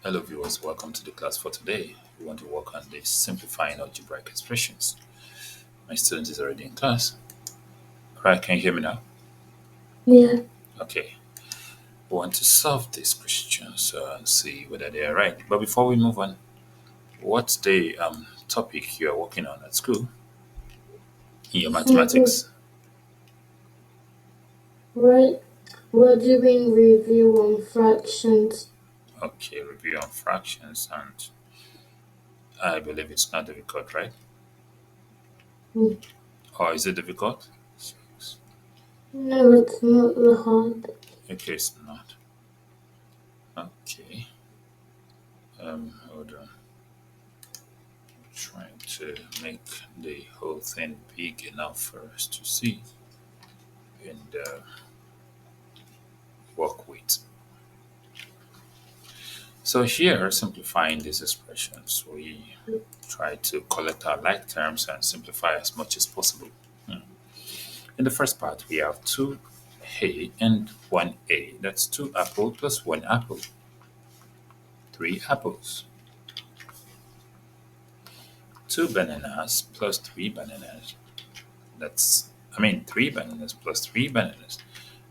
Hello viewers, welcome to the class for today. We want to work on the simplifying algebraic expressions. My student is already in class. Alright, can you hear me now? Yeah, Okay. We want to solve these questions and see whether they are right. But before we move on, what's the topic you are working on at school in your simple, mathematics? right? We're doing review on fractions. Okay, review on fractions, and I believe it's not difficult, right? Mm. Or is it difficult? Six. No, it's not the hard. Okay, it's not. Okay. Hold on. Trying to make the whole thing big enough for us to see and work with. So here, simplifying these expressions, we try to collect our like terms and simplify as much as possible. Hmm. In the first part, we have 2a and 1a. That's 2 apple plus 1 apple, 3 apples. 2 bananas plus 3 bananas. That's 3 bananas plus 3 bananas.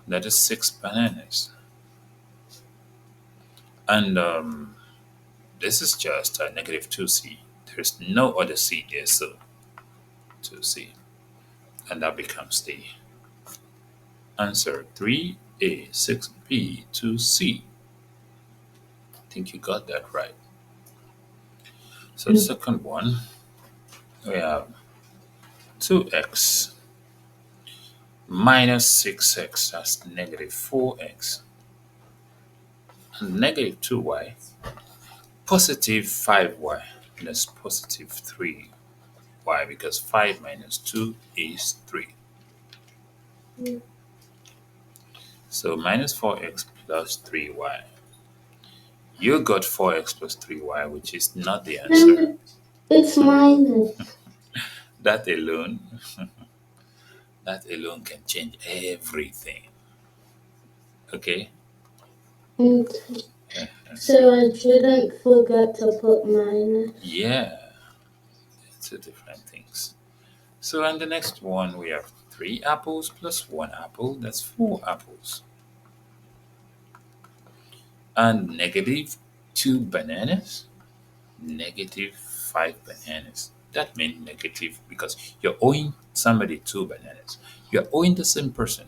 That is 6 bananas. And this is just a negative 2c. There's no other c there, so 2c. And that becomes the answer 3a, 6b, 2c. I think you got that right. So the Mm. second one, we have 2x minus 6x, that's negative 4x, and negative 2y, positive 5y, that's positive 3. Why? Because 5 minus 2 is 3. Mm. So minus 4x plus 3y. You got 4x plus 3y, which is not the answer. No, it's minus. That alone, that alone can change everything. Okay? Mm. So, So I shouldn't forget to put minus. yeah, two different things. So, and the next one, we have 3 apples plus 1 apple. That's 4 apples. And negative 2 bananas, negative 5 bananas. That means negative because you're owing somebody 2 bananas. You're owing the same person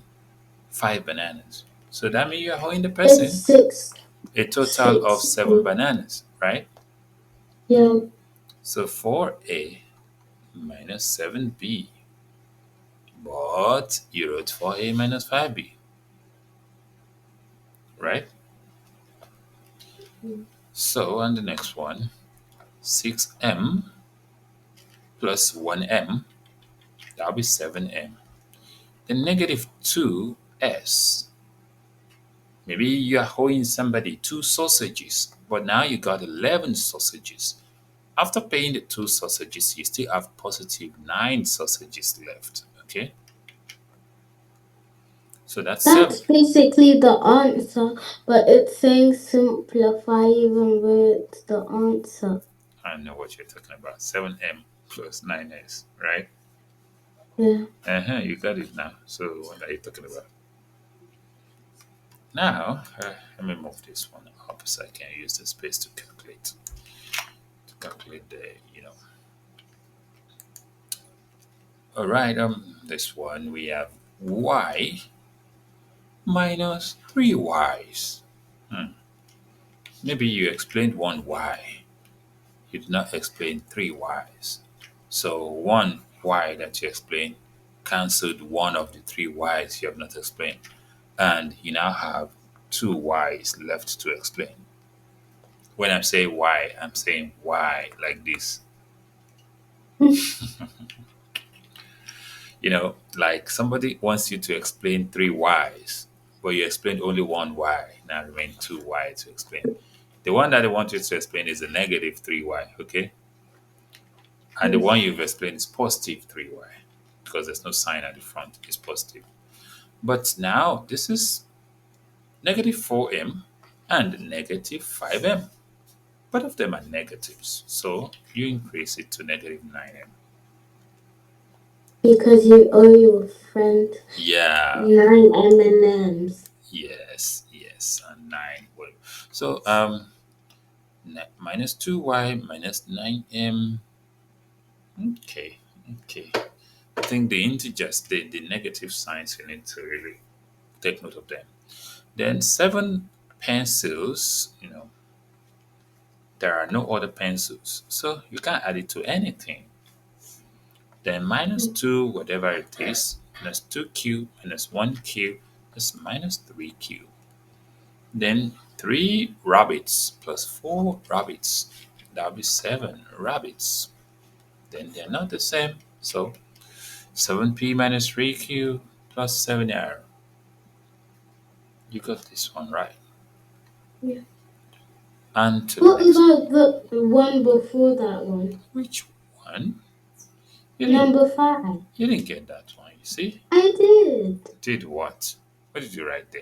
5 bananas. So that means you're owing the It's person six. a total of Six. 7 bananas, right? Yeah. So 4a minus 7b. But you wrote 4a minus 5b, right? Mm. So on the next one, 6m plus 1m, that'll be 7m. The negative 2s. Maybe you are owing somebody 2 sausages, but now you got 11 sausages. After paying the 2 sausages, you still have positive 9 sausages left. Okay? So that's 7. That's basically the answer, but it's saying simplify even though it's the answer. I know what you're talking about. 7m plus 9s, right? Yeah. You got it now. So what are you talking about? Now, let me move this one up so I can use the space to calculate the. All right. This one we have y minus 3y's. Hmm. Maybe you explained one y. You did not explain 3y's. So one y that you explained cancelled one of the 3y's you have not explained. And you now have 2y's left to explain. When I say why, I'm saying why like this. Like somebody wants you to explain 3y's, but you explained only one y. Now remain 2y to explain. The one that they want you to explain is a negative 3y, okay? And the Mm. one you've explained is positive 3y because there's no sign at the front, it's positive. But now this is negative 4m and negative 5m. Both of them are negatives. So you increase it to negative 9m. Because you owe your friend Yeah. 9 M&Ms. Yes. Yes. And 9. Well, so minus 2y minus 9m. Okay. Okay. I think the integers, the negative signs, you need to really take note of them. Then 7 pencils, there are no other pencils. So you can add it to anything. Then minus 2, whatever it is, minus 2q minus 1q is minus 3q. Then 3 rabbits plus 4 rabbits, that will be 7 rabbits. Then they're not the same. So 7p minus 3q plus 7r. You got this one right. Yeah. And to the What next. about the one before that one? Which one? You didn't Number 5. you didn't get that one, you see? I did. Did what? What did you write there?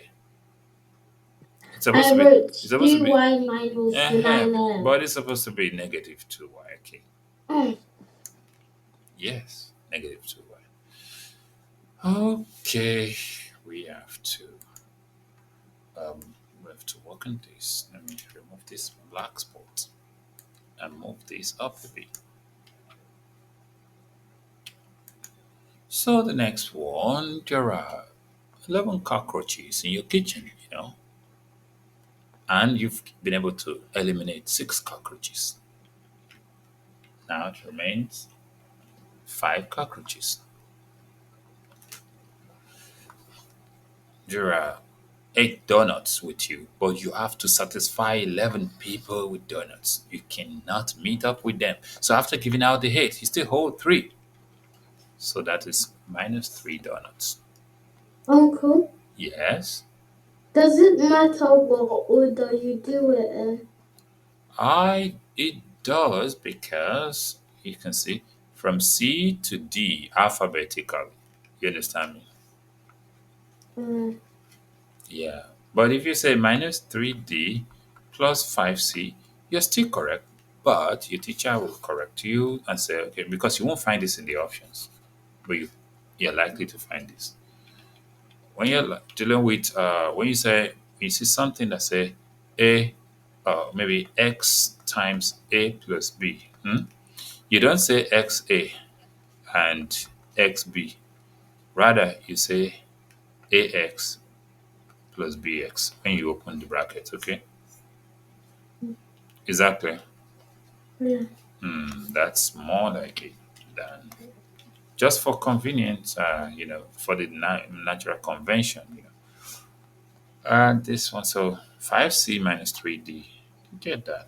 It's supposed I to be wrote it's supposed to be 3y minus uh 9m. but it's supposed to be negative 2y. Okay. Oh, Yes, negative 2y. Okay, we have to um we have to work on this. Let me remove this black spot and move this up a bit. So the next one, there are 11 cockroaches in your kitchen, and you've been able to eliminate 6 cockroaches. Now it remains 5 cockroaches. There are 8 donuts with you, but you have to satisfy 11 people with donuts. You cannot meet up with them. So after giving out the 8, you still hold 3. So that is minus 3 donuts. Uncle, Yes, does it matter what order you do it in? it does, because you can see from C to D alphabetically. You understand me? Uh, Yeah. But if you say minus 3D plus 5C, you're still correct. But your teacher will correct you and say, okay, because you won't find this in the options, but you're likely to find this. When you're dealing with, when you see something that say A, maybe X times A plus B, you don't say XA and XB. Rather, you say AX plus BX when you open the brackets, okay? Exactly. yeah. That's more like it than just for convenience, for the natural convention, And this one, so 5C minus 3D. You get that.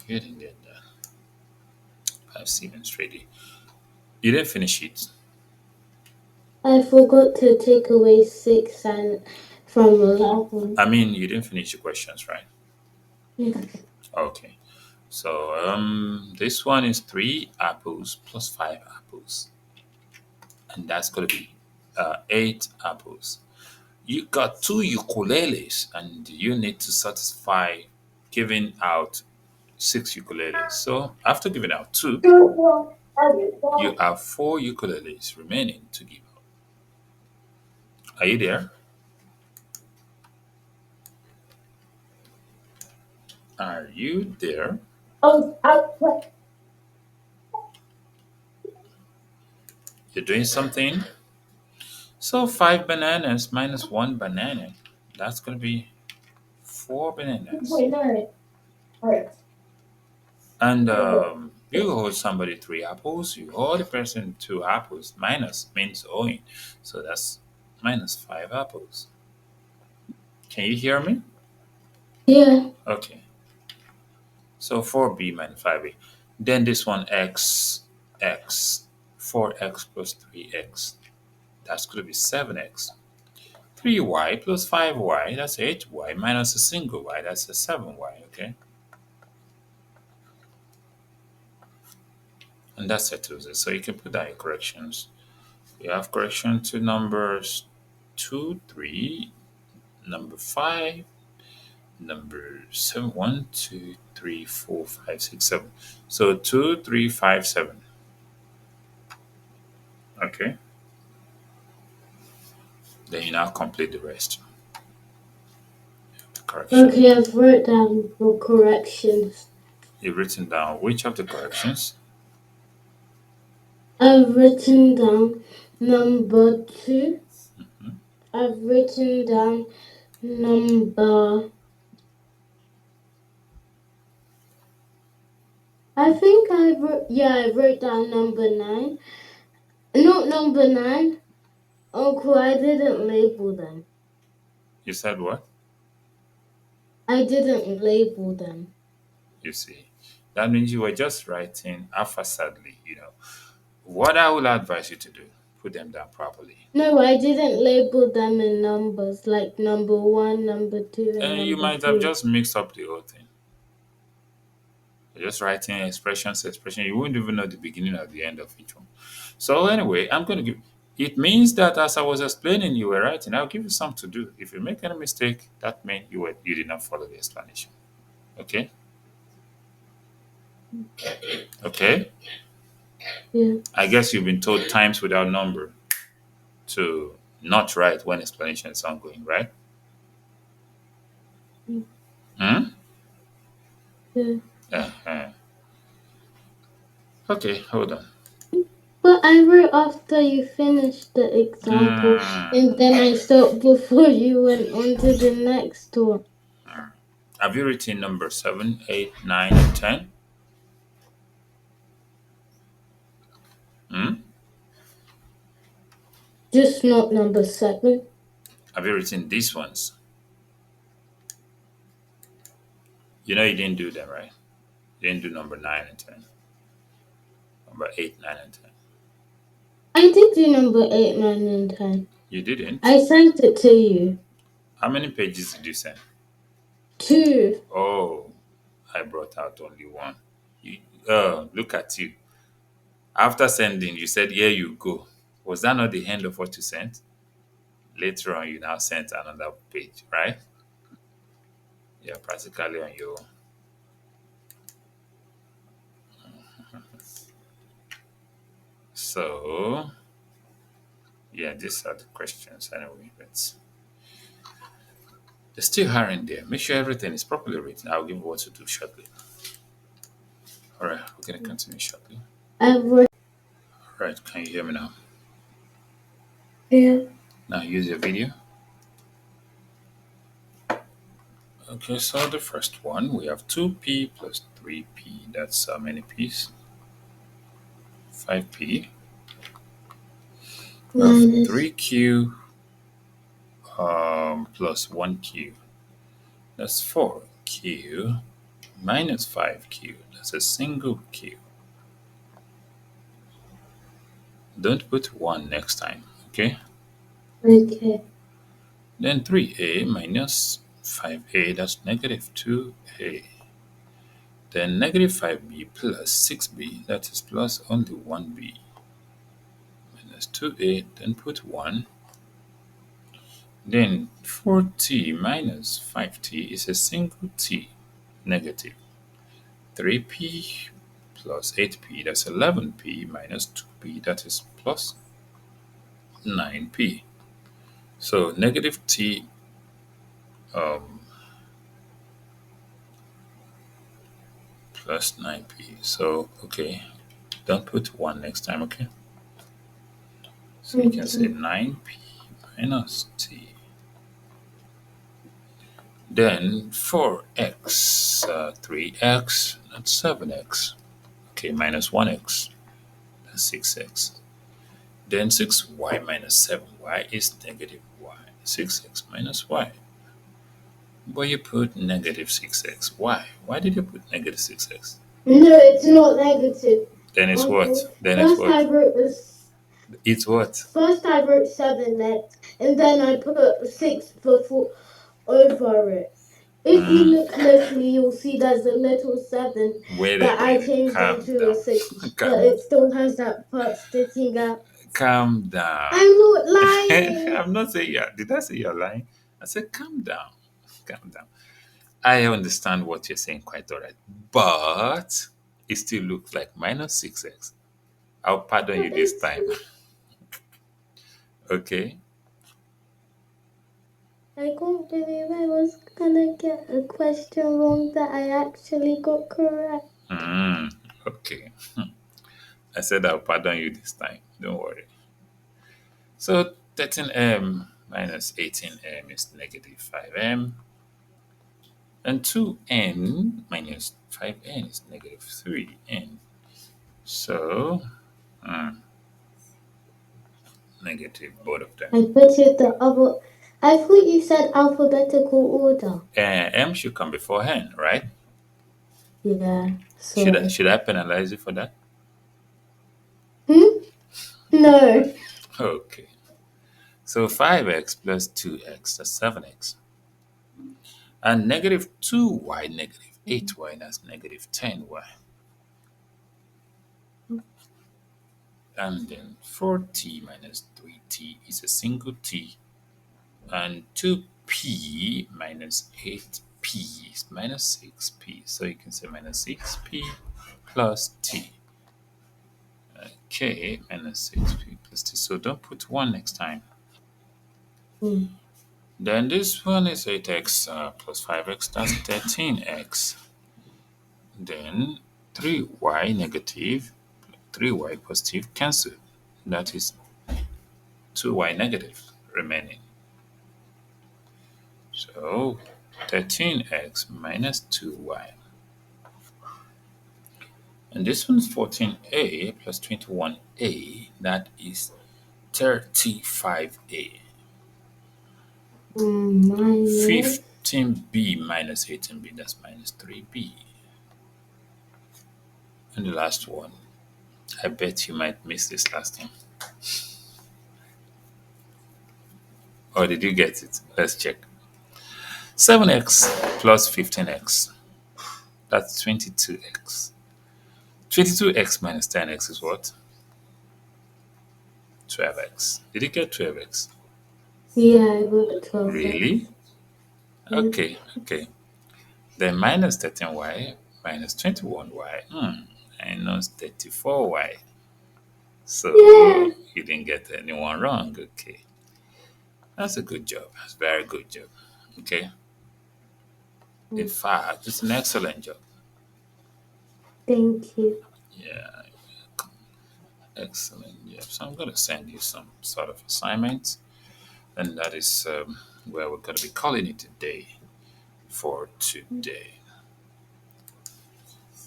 You didn't get that. 5C minus 3D. You didn't finish it. I forgot to take away 6 and from 11. I mean, you didn't finish the questions, right? Yeah. Okay. So this one is 3 apples plus 5 apples. And that's going to be 8 apples. You got 2 ukuleles, and you need to satisfy giving out 6 ukuleles. So after giving out 2, you have 4 ukuleles remaining to give out. Are you there? Are you there? Oh, You're doing something? So 5 bananas minus 1 banana. That's going to be 4 bananas. wait, no. Alright. And you hold somebody 3 apples, you hold the person 2 apples. Minus means owing. So that's minus 5 apples. Can you hear me? Yeah. Okay. So 4b minus 5a. Then this one x, 4x plus 3x. That's going to be 7x. 3y plus 5y, that's 8y, minus a single y, that's a 7y, okay? And that settles it. So you can put that in corrections. You have correction to numbers 2, 3, number 5, number seven. 1, 2, 3, 4, 5, 6, 7. So 2, 3, 5, 7. Okay. Then you now complete the rest. The correction. Okay, I've wrote down for corrections. You've written down which of the corrections? I've written down number 2. Mhm. I've written down number. I think I wrote down number 9. Not number 9. Uncle, I didn't label them. You said what? I didn't label them. You see. That means you were just writing haphazardly, you know. What I will advise you to do, put them down properly. No, I didn't label them in numbers like number 1, number 2, and And you number might have 3. just mixed up the whole thing. You're just writing expression. You wouldn't even know the beginning or the end of each one. So anyway, I'm going to give. It means that as I was explaining, you were writing. I'll give you some to do. If you make any mistake, that means you did not follow the explanation. Okay. Okay. Yeah. I guess you've been told times without number to not write when explanation is ongoing, right? Hmm? Yeah. Uh-huh. Okay, hold on. But I wrote after you finished the example, and Hmm. then I stopped before you went on to the next one. Have you written number 7, 8, 9, and 10? Hmm? Just not number 7. Have you written these ones? You know you didn't do them, right? You didn't do number 9 and 10. Number 8, 9, and 10. I did do number 8, 9, and 10. You didn't? I sent it to you. How many pages did you send? 2. Oh, I brought out only one. You, oh, look at you. After sending, you said, here you go. Was that not the end of what you sent? Later on, you now sent another page, right? Yeah, practically on your. So, yeah, these are the questions anyway. But they're still hiring there. Make sure everything is properly written. I'll give you what to do shortly. All right, we're going to continue shortly. I've wrote. All right, can you hear me now? Yeah. Now use your video. Okay, so the first one, we have 2p plus 3p. That's how many p's? 5p. We have Minus. 3q plus 1q. That's 4q minus 5q. That's a single q. Don't put 1 next time, okay? Okay. Then 3a minus 5a, that's negative 2a. Then negative 5b plus 6b, that is plus only 1b. Minus 2a, then put 1. Then 4t minus 5t is a single t, negative 3p plus 8p, that's 11p minus 2p, that is plus 9p. So negative t um, plus 9p. So, okay, don't put 1 next time, okay? So you can say Okay. 9p minus t. Then 4x, 3x, that's 7x. Okay, minus 1x, that's 6x. Then 6y minus 7y is negative y. 6x minus y. But you put negative 6x. Why? Why did you put negative 6x? No, it's not negative, Then it's what? Uncle. Then it's what? It's what? First I wrote 7x, and then I put 6 before over it. If you Mm, look closely, you'll see there's a little 7 wait a that I minute. changed Calm into a down. 6, but calm, it still has that part sticking out. calm down. I'm not lying. I'm not saying yeah. Did I say you're lying? I said calm down. Calm down. I understand what you're saying quite all right, but it still looks like minus 6x. I'll pardon you this time. Okay. I can't believe I was gonna get a question wrong that I actually got correct. Mm, okay. I said I'll pardon you this time. Don't worry. So 13m minus 18m is negative 5m. And 2n minus 5n is negative 3n. So, mm, negative both of them. I put it the other. I thought you said alphabetical order. M should come before n, right? Yeah, Should I, sorry. should I penalize you for that? Hmm? No. Okay. So 5x plus 2x, that's 7x. And negative 2y, negative 8y, that's negative 10y. And then 4t minus 3t is a single t. And 2p minus 8p is minus 6p. So you can say minus 6p plus t. Okay, minus 6p plus t. So don't put 1 next time. Hmm. Then this one is 8x plus 5x, that's 13x. Then 3y negative, 3y positive cancel. That is 2y negative remaining. So 13x minus 2y. And this one's 14a plus 21a. That is 35a. Minus. 15b minus 18b. That's minus 3b. And the last one. I bet you might miss this last one. Or did you get it? Let's check. 7x plus 15x. That's 22x. 22x minus 10x is what? 12x. Did you get 12x? Yeah, I got 12x. Really? Yeah. Okay. Then minus 13y minus 21y minus 34y. So Yeah. you didn't get anyone wrong. Okay. That's a good job. That's a very good job. Okay. In fact, it's an excellent job. Thank you. Yeah. Excellent job. So I'm going to send you some sort of assignment. And that is where we're going to be calling it a day for today.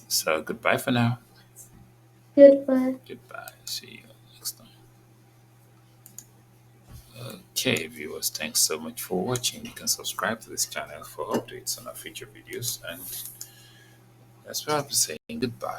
So goodbye for now. Goodbye. Goodbye. See you next time. Okay, viewers, thanks so much for watching. You can subscribe to this channel for updates on our future videos. And that's where I'll be saying goodbye.